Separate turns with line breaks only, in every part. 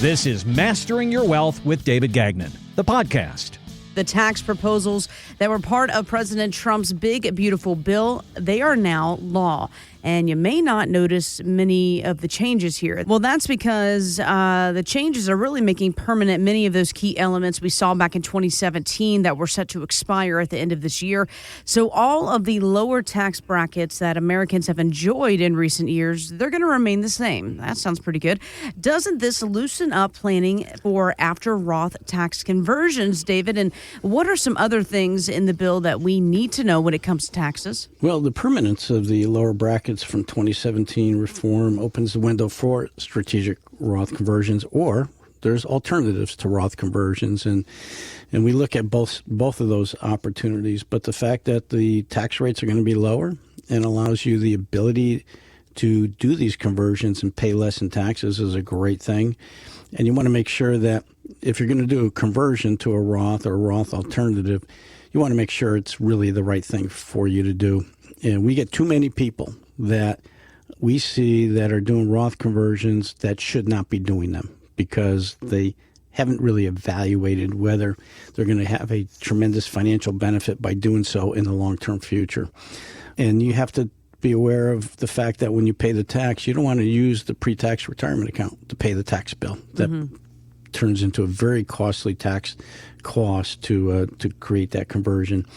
This is Mastering Your Wealth with David Gagnon, the podcast.
The tax proposals that were part of President Trump's big, beautiful bill, they are now law. And you may not notice many of the changes here. Well, that's because the changes are really making permanent many of those key elements we saw back in 2017 that were set to expire at the end of this year. So all of the lower tax brackets that Americans have enjoyed in recent years, they're going to remain the same. That sounds pretty good. Doesn't this loosen up planning for after Roth tax conversions, David? And what are some other things in the bill that we need to know when it comes to taxes?
Well, the permanence of the lower brackets from 2017 reform opens the window for strategic Roth conversions, or there's alternatives to Roth conversions, and we look at both of those opportunities. But the fact that the tax rates are going to be lower and allows you the ability to do these conversions and pay less in taxes is a great thing. And you want to make sure that if you're going to do a conversion to a Roth or a Roth alternative, you want to make sure it's really the right thing for you to do. And we get too many people that we see that are doing Roth conversions that should not be doing them because they haven't really evaluated whether they're going to have a tremendous financial benefit by doing so in the long-term future. And you have to be aware of the fact that when you pay the tax, you don't want to use the pre-tax retirement account to pay the tax bill. That turns into a very costly tax cost to create that conversion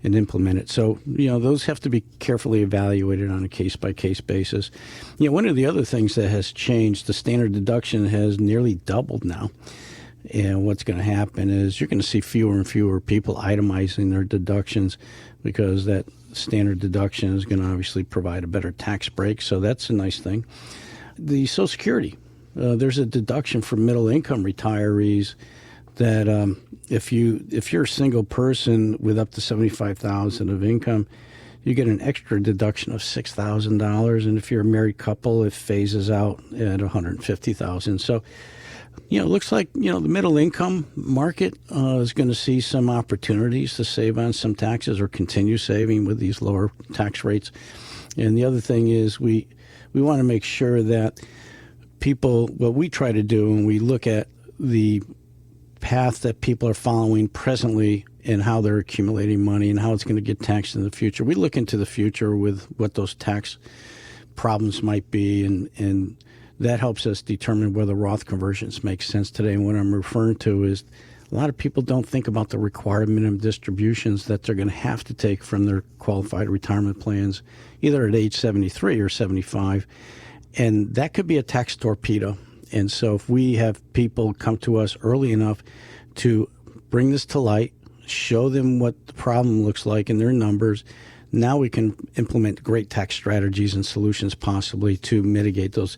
and implement it. So, those have to be carefully evaluated on a case-by-case basis. One of the other things that has changed, the standard deduction has nearly doubled now. And what's going to happen is you're going to see fewer and fewer people itemizing their deductions because that standard deduction is going to obviously provide a better tax break. So that's a nice thing. The Social Security, there's a deduction for middle-income retirees that if you're a single person with up to $75,000 of income, you get an extra deduction of $6,000, and if you're a married couple, it phases out at $150,000. So, it looks like the middle income market is going to see some opportunities to save on some taxes or continue saving with these lower tax rates. And the other thing is we want to make sure that people, what we try to do, and we look at the path that people are following presently and how they're accumulating money and how it's going to get taxed in the future. We look into the future with what those tax problems might be, and that helps us determine whether Roth conversions make sense today. And what I'm referring to is a lot of people don't think about the required minimum distributions that they're going to have to take from their qualified retirement plans, either at age 73 or 75. And that could be a tax torpedo. And so if we have people come to us early enough to bring this to light, show them what the problem looks like in their numbers, now we can implement great tax strategies and solutions possibly to mitigate those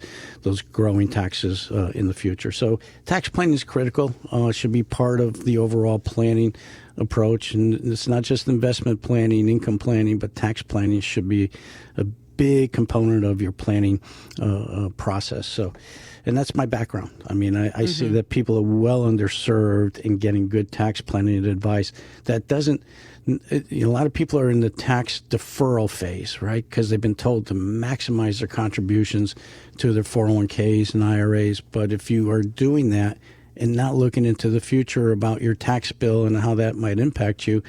growing taxes in the future. So tax planning is critical. It should be part of the overall planning approach. And it's not just investment planning, income planning, but tax planning should be a big component of your planning process. So, and that's my background. I mean, I see that people are well underserved in getting good tax planning advice. That doesn't, a lot of people are in the tax deferral phase, right? Because they've been told to maximize their contributions to their 401ks and IRAs. But if you are doing that and not looking into the future about your tax bill and how that might impact you,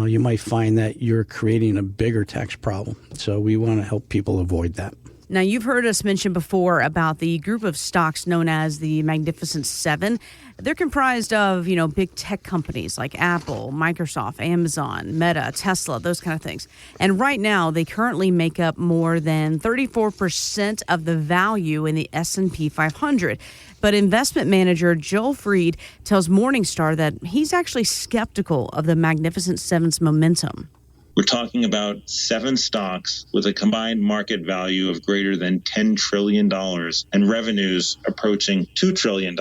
you might find that you're creating a bigger tax problem. So we want to help people avoid that.
Now, you've heard us mention before about the group of stocks known as the Magnificent Seven. They're comprised of, big tech companies like Apple, Microsoft, Amazon, Meta, Tesla, those kind of things. And right now, they currently make up more than 34% of the value in the S&P 500. But investment manager Joel Fried tells Morningstar that he's actually skeptical of the Magnificent Seven's momentum.
We're talking about 7 stocks with a combined market value of greater than $10 trillion and revenues approaching $2 trillion.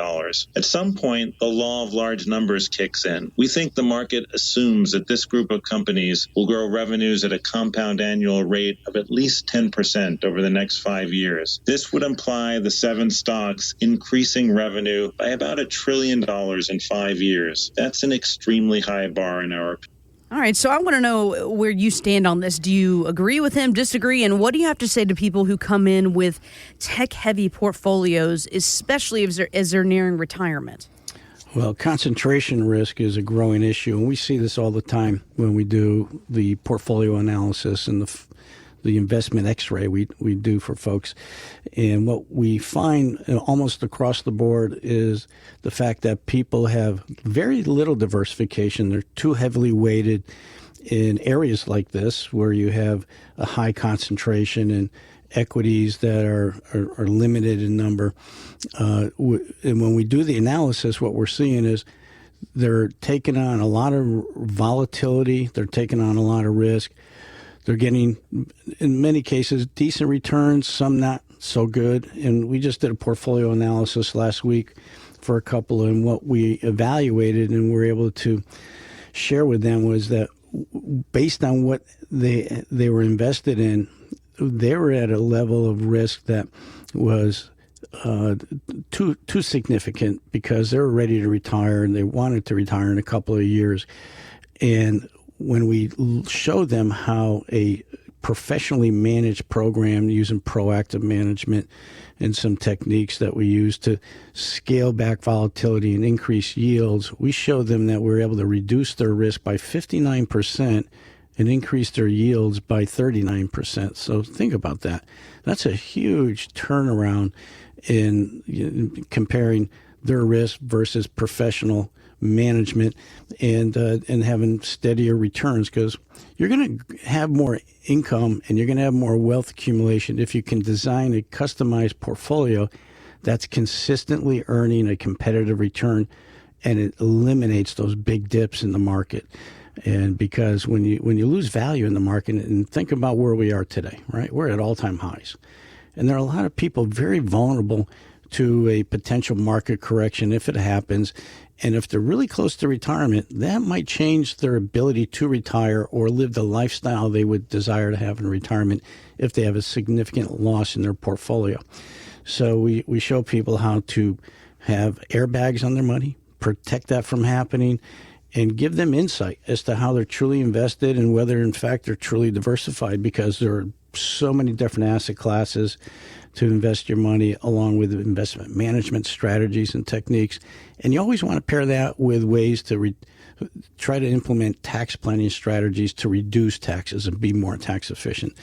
At some point, the law of large numbers kicks in. We think the market assumes that this group of companies will grow revenues at a compound annual rate of at least 10% over the next 5 years. This would imply the 7 stocks increasing revenue by about $1 trillion in 5 years. That's an extremely high bar in our opinion.
All right, so I want to know where you stand on this. Do you agree with him, disagree, and what do you have to say to people who come in with tech-heavy portfolios, especially as they're nearing retirement?
Well, concentration risk is a growing issue, and we see this all the time when we do the portfolio analysis and the investment x-ray we do for folks. And what we find almost across the board is the fact that people have very little diversification. They're too heavily weighted in areas like this where you have a high concentration in equities that are limited in number. And when we do the analysis, what we're seeing is they're taking on a lot of volatility. They're taking on a lot of risk. They're getting, in many cases, decent returns, some not so good. And we just did a portfolio analysis last week for a couple, and what we evaluated and were able to share with them was that based on what they were invested in, they were at a level of risk that was too significant because they were ready to retire and they wanted to retire in a couple of years. And when we showed them how a professionally managed program using proactive management and some techniques that we use to scale back volatility and increase yields, we showed them that we were able to reduce their risk by 59% and increase their yields by 39%. So think about that. That's a huge turnaround in comparing their risk versus professional management and having steadier returns, because you're going to have more income and you're going to have more wealth accumulation if you can design a customized portfolio that's consistently earning a competitive return, and it eliminates those big dips in the market. And because when you lose value in the market, and think about where we are today, right? We're at all-time highs. And there are a lot of people very vulnerable to a potential market correction if it happens. And if they're really close to retirement, that might change their ability to retire or live the lifestyle they would desire to have in retirement if they have a significant loss in their portfolio. So we show people how to have airbags on their money, protect that from happening, and give them insight as to how they're truly invested and whether, in fact, they're truly diversified, because there are so many different asset classes to invest your money, along with investment management strategies and techniques. And you always want to pair that with ways to try to implement tax planning strategies to reduce taxes and be more tax efficient.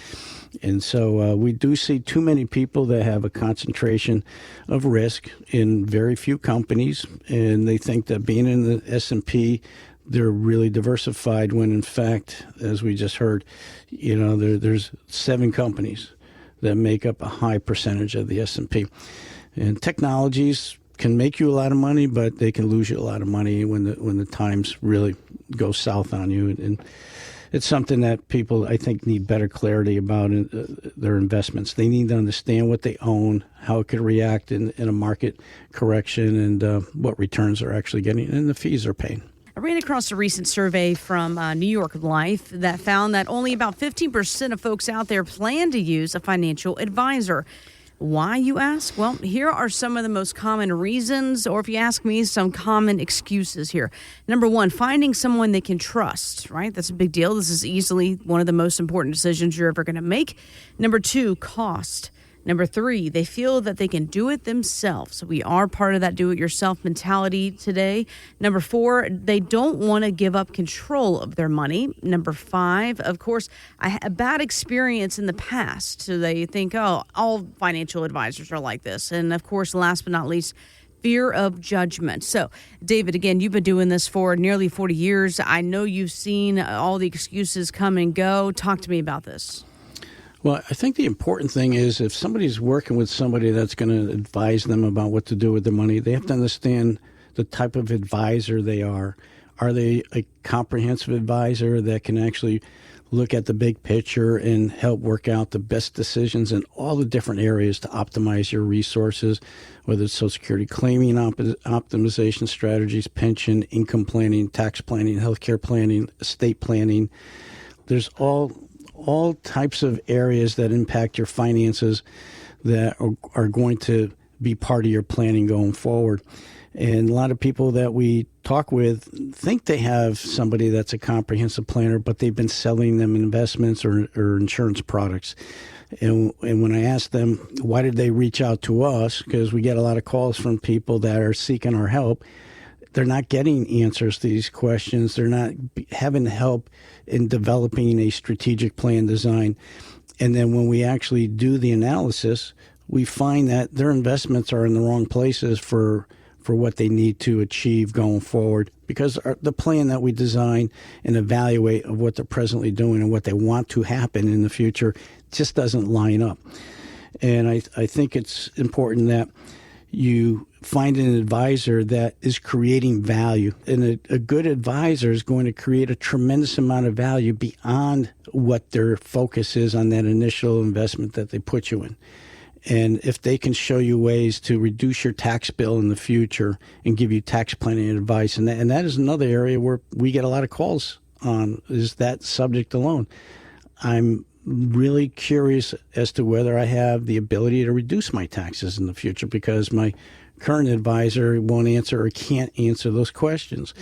And so we do see too many people that have a concentration of risk in very few companies, and they think that being in the S&P, they're really diversified, when in fact, as we just heard, there's 7 companies that make up a high percentage of the S&P. And technologies can make you a lot of money, but they can lose you a lot of money when the times really go south on you. And it's something that people, I think, need better clarity about their investments. They need to understand what they own, how it could react in a market correction, and what returns they're actually getting, and the fees they're paying.
I ran across a recent survey from New York Life that found that only about 15% of folks out there plan to use a financial advisor. Why, you ask? Well, here are some of the most common reasons, or if you ask me, some common excuses here. Number one, finding someone they can trust, right? That's a big deal. This is easily one of the most important decisions you're ever going to make. Number two, cost. Number three, they feel that they can do it themselves. We are part of that do-it-yourself mentality today. Number four, they don't want to give up control of their money. Number five, of course, I had a bad experience in the past. So they think, oh, all financial advisors are like this. And of course, last but not least, fear of judgment. So, David, again, you've been doing this for nearly 40 years. I know you've seen all the excuses come and go. Talk to me about this.
Well, I think the important thing is if somebody's working with somebody that's going to advise them about what to do with their money, they have to understand the type of advisor they are. Are they a comprehensive advisor that can actually look at the big picture and help work out the best decisions in all the different areas to optimize your resources, whether it's Social Security claiming optimization strategies, pension, income planning, tax planning, healthcare planning, estate planning. There's all types of areas that impact your finances that are going to be part of your planning going forward. And a lot of people that we talk with think they have somebody that's a comprehensive planner, but they've been selling them investments or insurance products. And when I asked them, why did they reach out to us? Because we get a lot of calls from people that are seeking our help. They're not getting answers to these questions. They're not having help in developing a strategic plan design. And then when we actually do the analysis, we find that their investments are in the wrong places for what they need to achieve going forward, because the plan that we design and evaluate of what they're presently doing and what they want to happen in the future just doesn't line up. And I think it's important that you find an advisor that is creating value. And a good advisor is going to create a tremendous amount of value beyond what their focus is on that initial investment that they put you in. And if they can show you ways to reduce your tax bill in the future and give you tax planning advice, and that is another area where we get a lot of calls on, is that subject alone. I'm really curious as to whether I have the ability to reduce my taxes in the future, because my current advisor won't answer or can't answer those questions.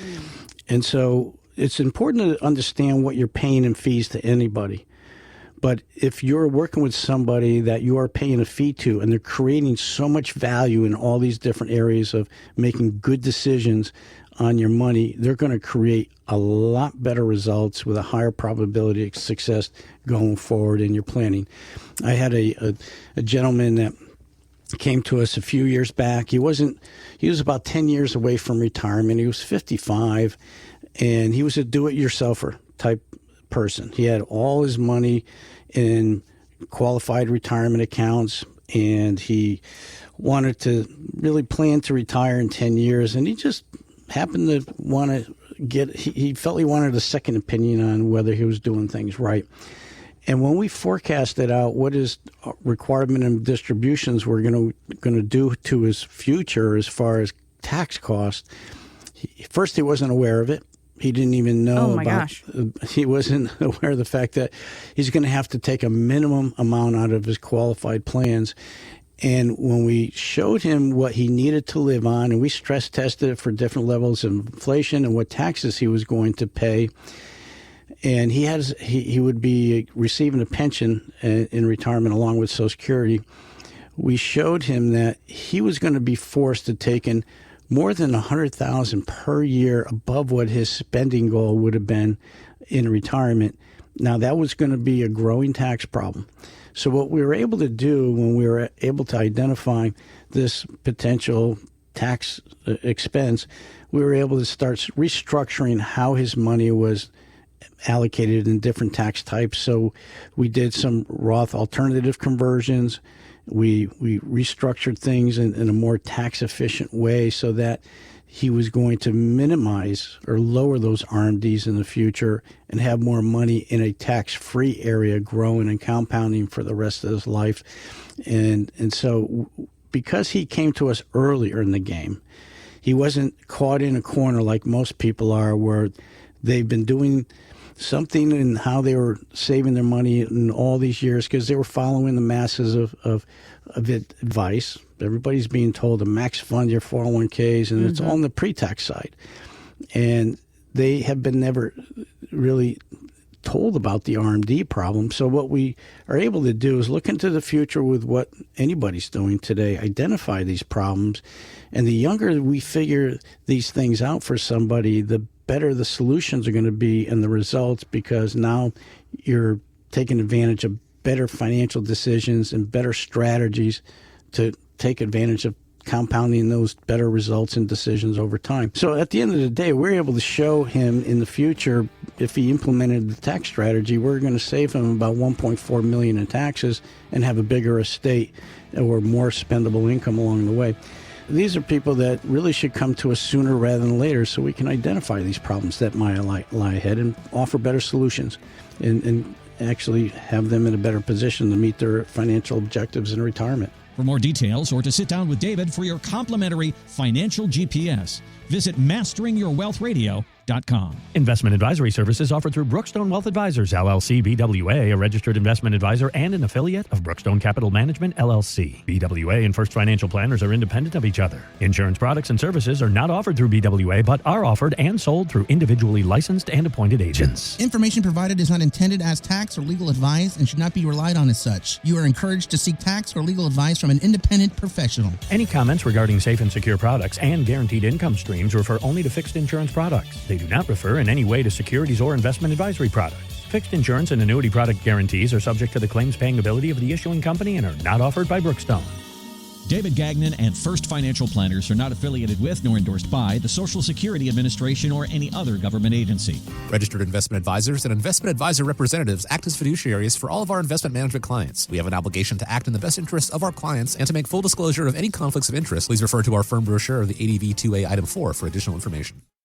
And so it's important to understand what you're paying in fees to anybody. But if you're working with somebody that you are paying a fee to, and they're creating so much value in all these different areas of making good decisions on your money, they're going to create a lot better results with a higher probability of success going forward in your planning. I had a gentleman that came to us a few years back. He was about 10 years away from retirement. He was 55, and he was a do-it-yourselfer type person. He had all his money in qualified retirement accounts, and he wanted to really plan to retire in 10 years, and he just happened to want to he felt he wanted a second opinion on whether he was doing things right. And when we forecasted out what his requirement and distributions were going to do to his future as far as tax costs, first he wasn't aware of it. He didn't even know he wasn't aware of the fact that he's going to have to take a minimum amount out of his qualified plans. And when we showed him what he needed to live on, and we stress tested it for different levels of inflation and what taxes he was going to pay, and he would be receiving a pension in retirement along with Social Security, we showed him that he was going to be forced to take in more than $100,000 per year above what his spending goal would have been in retirement. Now, that was going to be a growing tax problem. So what we were able to do when we were able to identify this potential tax expense, we were able to start restructuring how his money was allocated in different tax types. So we did some Roth alternative conversions. We restructured things in a more tax-efficient way so that he was going to minimize or lower those RMDs in the future and have more money in a tax-free area growing and compounding for the rest of his life. And so because he came to us earlier in the game, he wasn't caught in a corner like most people are, where they've been doing something in how they were saving their money in all these years because they were following the masses of advice. Everybody's being told to max fund your 401ks, and it's all on the pre-tax side. And they have been never really told about the RMD problem. So what we are able to do is look into the future with what anybody's doing today, identify these problems, and the younger we figure these things out for somebody, the better the solutions are going to be and the results, because now you're taking advantage of better financial decisions and better strategies to take advantage of compounding those better results and decisions over time. So at the end of the day, we're able to show him in the future, if he implemented the tax strategy, we're going to save him about $1.4 million in taxes and have a bigger estate or more spendable income along the way. These are people that really should come to us sooner rather than later so we can identify these problems that might lie ahead and offer better solutions and actually have them in a better position to meet their financial objectives in retirement.
For more details or to sit down with David for your complimentary financial GPS, visit masteringyourwealthradio.com. brookstone.com. Investment advisory services offered through Brookstone Wealth Advisors, LLC, BWA, a registered investment advisor and an affiliate of Brookstone Capital Management, LLC. BWA and First Financial Planners are independent of each other. Insurance products and services are not offered through BWA, but are offered and sold through individually licensed and appointed agents.
Information provided is not intended as tax or legal advice and should not be relied on as such. You are encouraged to seek tax or legal advice from an independent professional.
Any comments regarding safe and secure products and guaranteed income streams refer only to fixed insurance products. They do not refer in any way to securities or investment advisory products. Fixed insurance and annuity product guarantees are subject to the claims-paying ability of the issuing company and are not offered by Brookstone.
David Gagnon and First Financial Planners are not affiliated with nor endorsed by the Social Security Administration or any other government agency.
Registered investment advisors and investment advisor representatives act as fiduciaries for all of our investment management clients. We have an obligation to act in the best interests of our clients and to make full disclosure of any conflicts of interest. Please refer to our firm brochure of the ADV 2A Item 4 for additional information.